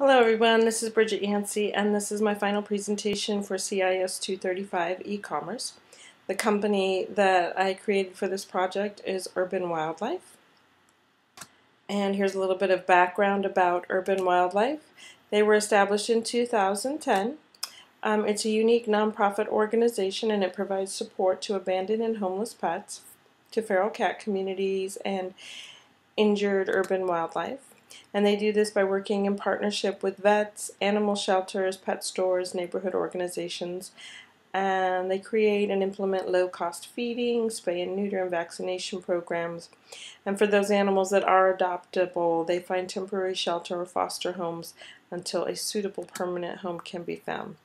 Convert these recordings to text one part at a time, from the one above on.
Hello everyone, this is Bridget Yancey and this is my final presentation for CIS 235 ECommerce. The company that I created for this project is Urban Wildlife. And here's a little bit of background about Urban Wildlife. They were established in 2010. It's a unique nonprofit organization and it provides support to abandoned and homeless pets, to feral cat communities, and injured urban wildlife. And they do this by working in partnership with vets, animal shelters, pet stores, neighborhood organizations, and they create and implement low-cost feeding, spay and neuter, and vaccination programs. And for those animals that are adoptable, they find temporary shelter or foster homes until a suitable permanent home can be found.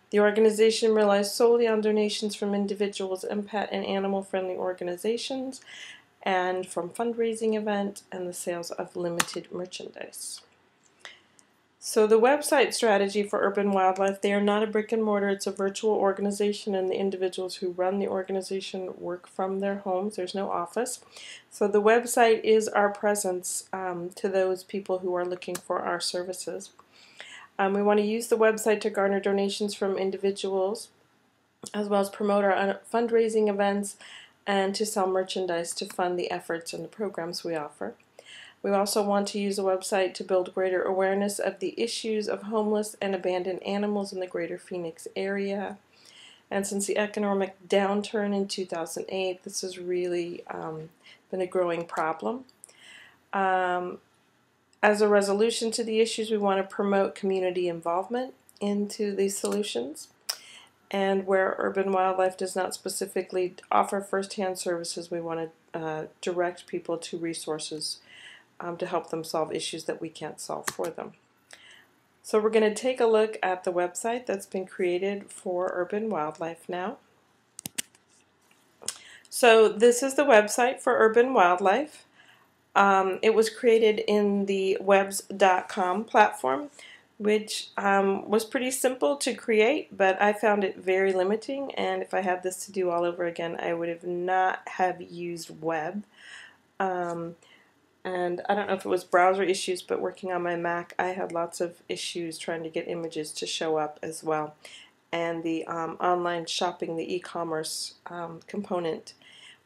The organization relies solely on donations from individuals and pet and animal-friendly organizations, and from fundraising events and the sales of limited merchandise. So the website strategy for Urban Wildlife, they are not a brick and mortar, it's a virtual organization, and the individuals who run the organization work from their homes. There's no office. So the website is our presence to those people who are looking for our services. We want to use the website to garner donations from individuals, as well as promote our fundraising events and to sell merchandise to fund the efforts and the programs we offer. We also want to use the website to build greater awareness of the issues of homeless and abandoned animals in the greater Phoenix area. And since the economic downturn in 2008, this has really been a growing problem. As a resolution to the issues, we want to promote community involvement into these solutions. And where Urban Wildlife does not specifically offer first-hand services, we want to direct people to resources to help them solve issues that we can't solve for them. So we're going to take a look at the website that's been created for Urban Wildlife now. So this is the website for Urban Wildlife. It was created in the webs.com platform, which was pretty simple to create, but I found it very limiting, and if I had this to do all over again, I would have not have used web. And I don't know if it was browser issues, but working on my Mac, I had lots of issues trying to get images to show up as well. And the online shopping, the e-commerce component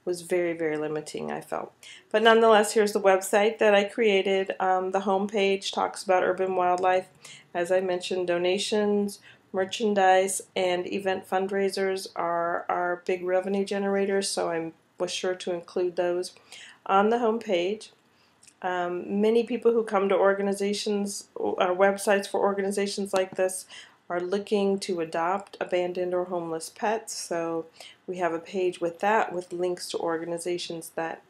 was very, very limiting, I felt. But nonetheless, here's the website that I created. The home page talks about Urban Wildlife. As I mentioned, donations, merchandise, and event fundraisers are our big revenue generators, so I was sure to include those on the home page. Many people who come to organizations, websites for organizations like this, are looking to adopt abandoned or homeless pets, so we have a page with that, with links to organizations that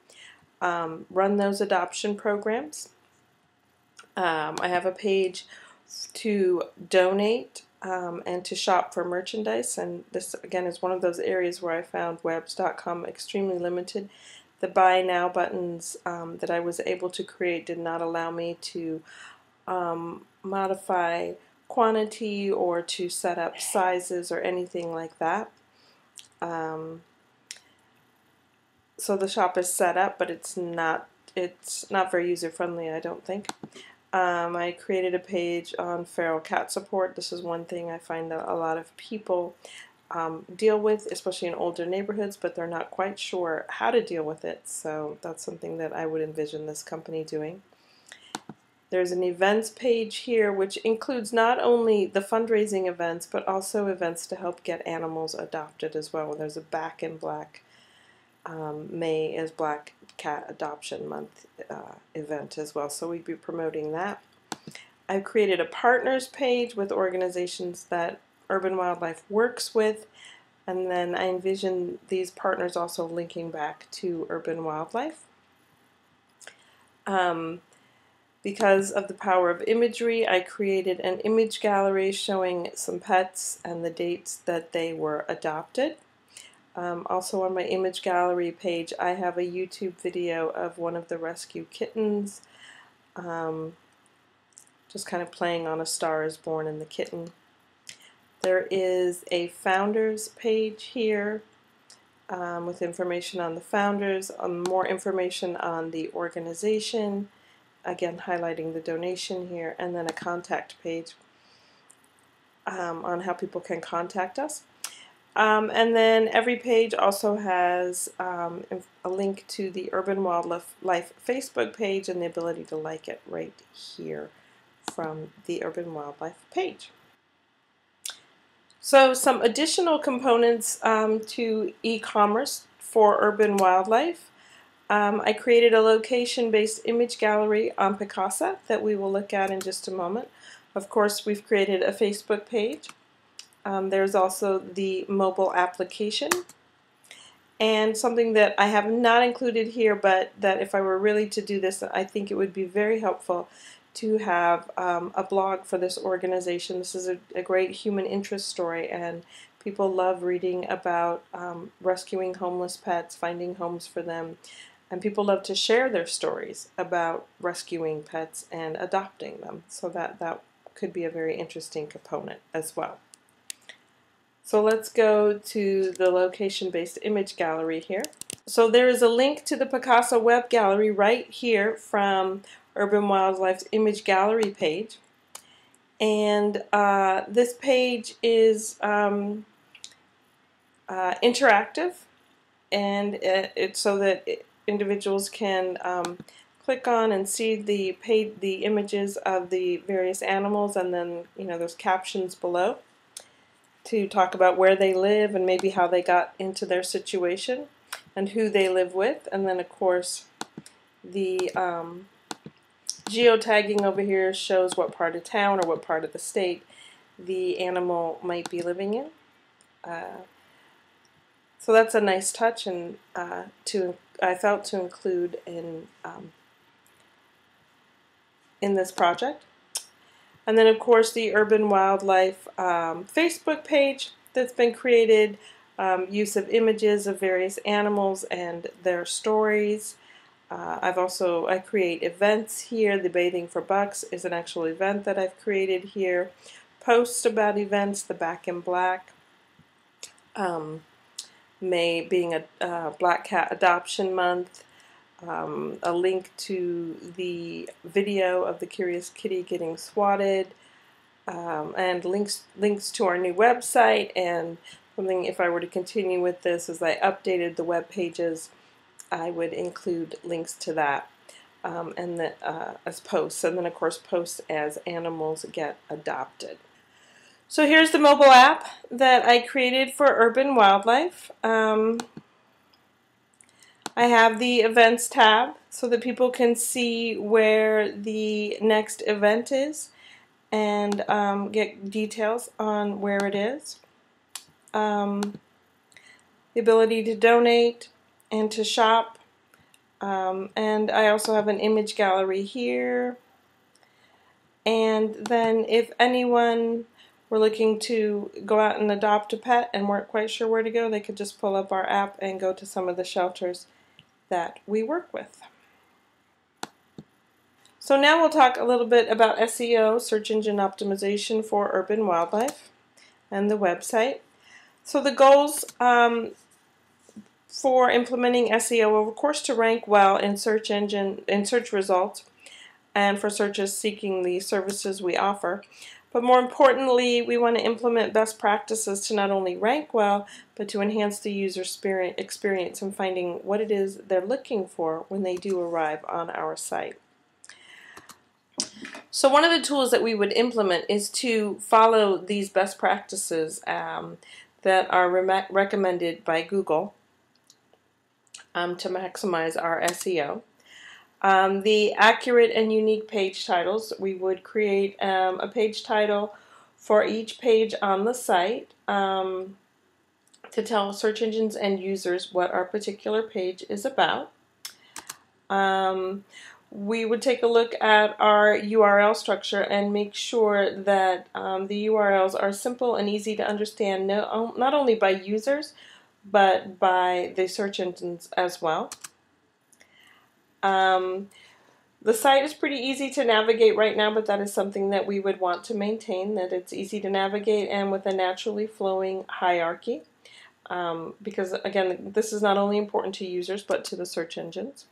run those adoption programs. I have a page to donate and to shop for merchandise, and this again is one of those areas where I found webs.com extremely limited. The buy now buttons that I was able to create did not allow me to modify quantity or to set up sizes or anything like that. So the shop is set up, but it's not very user friendly, I don't think. I created a page on feral cat support. This is one thing I find that a lot of people deal with, especially in older neighborhoods, but they're not quite sure how to deal with it. So that's something that I would envision this company doing. There's an events page here, which includes not only the fundraising events, but also events to help get animals adopted as well. There's a Back in Black, May is Black Cat Adoption Month event as well, so we'd be promoting that. I've created a partners page with organizations that Urban Wildlife works with, and then I envision these partners also linking back to Urban Wildlife. Because of the power of imagery, I created an image gallery showing some pets and the dates that they were adopted. Also on my image gallery page, I have a YouTube video of one of the rescue kittens, just kind of playing on A Star is Born in the kitten. There is a founders page here with information on the founders, more information on the organization, again highlighting the donation here, and then a contact page on how people can contact us. And then every page also has a link to the Urban Wildlife Facebook page and the ability to like it right here from the Urban Wildlife page. So some additional components to e-commerce for Urban Wildlife. I created a location-based image gallery on Picasa that we will look at in just a moment. Of course, we've created a Facebook page. There's also the mobile application, and something that I have not included here, but that if I were really to do this, I think it would be very helpful to have a blog for this organization. This is a great human interest story, and people love reading about rescuing homeless pets, finding homes for them, and people love to share their stories about rescuing pets and adopting them. So that could be a very interesting component as well. So let's go to the location-based image gallery here. So there is a link to the Picasa web gallery right here from Urban Wildlife's image gallery page. And this page is interactive, and it's so that individuals can click on and see the images of the various animals, and then there's captions below to talk about where they live and maybe how they got into their situation and who they live with. And then of course the geotagging over here shows what part of town or what part of the state the animal might be living in. So that's a nice touch, and I felt to include in this project. And then of course the Urban Wildlife Facebook page that's been created, use of images of various animals and their stories. I create events here. The Bathing for Bucks is an actual event that I've created here. Posts about events, the Back in Black, May being a Black Cat Adoption Month, a link to the video of the Curious Kitty getting swatted, and links to our new website. And something, if I were to continue with this, as I updated the web pages, I would include links to that as posts, and then of course posts as animals get adopted. So here's the mobile app that I created for Urban Wildlife. I have the events tab so that people can see where the next event is and get details on where it is. The ability to donate and to shop. And I also have an image gallery here. And then if anyone were looking to go out and adopt a pet and weren't quite sure where to go, they could just pull up our app and go to some of the shelters that we work with. So now we'll talk a little bit about SEO, search engine optimization for Urban Wildlife, and the website. So the goals for implementing SEO are, of course, to rank well in search results and for searchers seeking the services we offer. But more importantly, we want to implement best practices to not only rank well, but to enhance the user experience in finding what it is they're looking for when they do arrive on our site. So one of the tools that we would implement is to follow these best practices that are recommended by Google to maximize our SEO. The accurate and unique page titles. We would create a page title for each page on the site to tell search engines and users what our particular page is about. We would take a look at our URL structure and make sure that the URLs are simple and easy to understand, not only by users, but by the search engines as well. The site is pretty easy to navigate right now, but that is something that we would want to maintain, that it's easy to navigate and with a naturally flowing hierarchy. Because again, this is not only important to users, but to the search engines.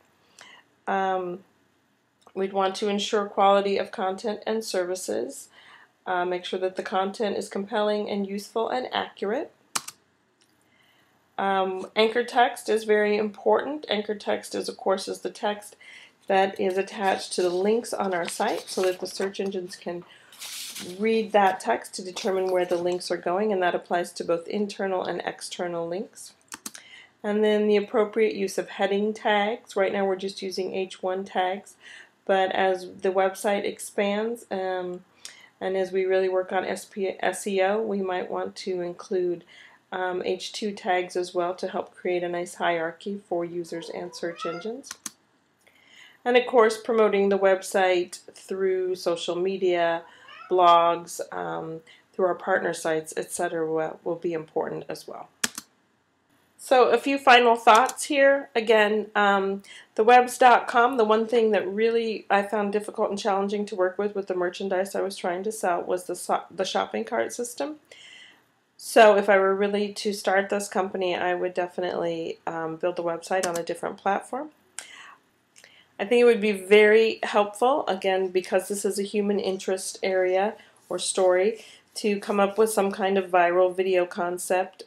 We'd want to ensure quality of content and services. Make sure that the content is compelling and useful and accurate. Anchor text is very important. Anchor text is, of course, the text that is attached to the links on our site so that the search engines can read that text to determine where the links are going, and that applies to both internal and external links. And then the appropriate use of heading tags. Right now we're just using H1 tags, but as the website expands and as we really work on SEO, we might want to include H2 tags as well to help create a nice hierarchy for users and search engines. And of course, promoting the website through social media, blogs, through our partner sites, etc. will be important as well. So a few final thoughts here. Again, thewebs.com, the one thing that really I found difficult and challenging to work with the merchandise I was trying to sell was the shopping cart system. So if I were really to start this company, I would definitely build the website on a different platform. I think it would be very helpful, again, because this is a human interest area or story, to come up with some kind of viral video concept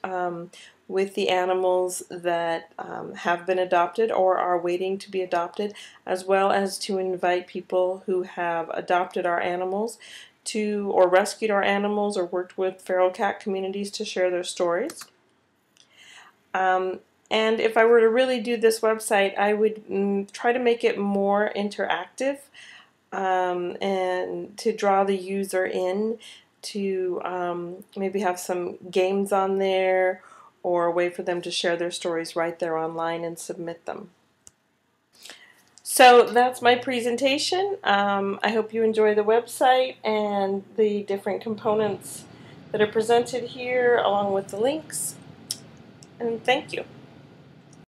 with the animals that have been adopted or are waiting to be adopted, as well as to invite people who have adopted our animals to, or rescued our animals, or worked with feral cat communities to share their stories. And if I were to really do this website, I would try to make it more interactive and to draw the user in, to maybe have some games on there or a way for them to share their stories right there online and submit them. So that's my presentation. I hope you enjoy the website and the different components that are presented here along with the links. And thank you.